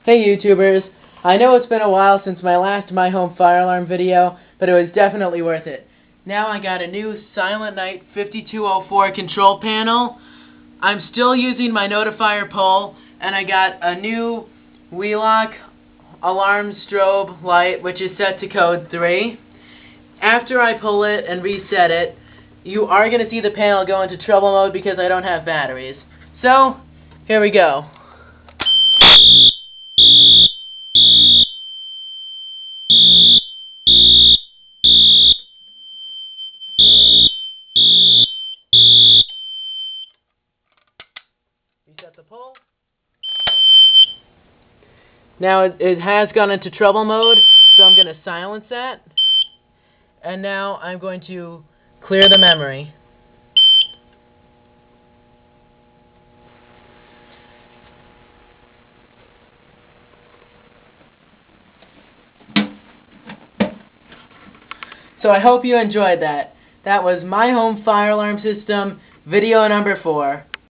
Hey YouTubers, I know it's been a while since my last My Home Fire Alarm video, but it was definitely worth it. Now I got a new Silent Night 5204 control panel. I'm still using my notifier pole, and I got a new Wheelock alarm strobe light, which is set to code 3. After I pull it and reset it, you are going to see the panel go into trouble mode because I don't have batteries. So, here we go. Reset the pole. Now it has gone into trouble mode, so I'm going to silence that. And now I'm going to clear the memory. So I hope you enjoyed that. That was My Home Fire Alarm System, video number 4.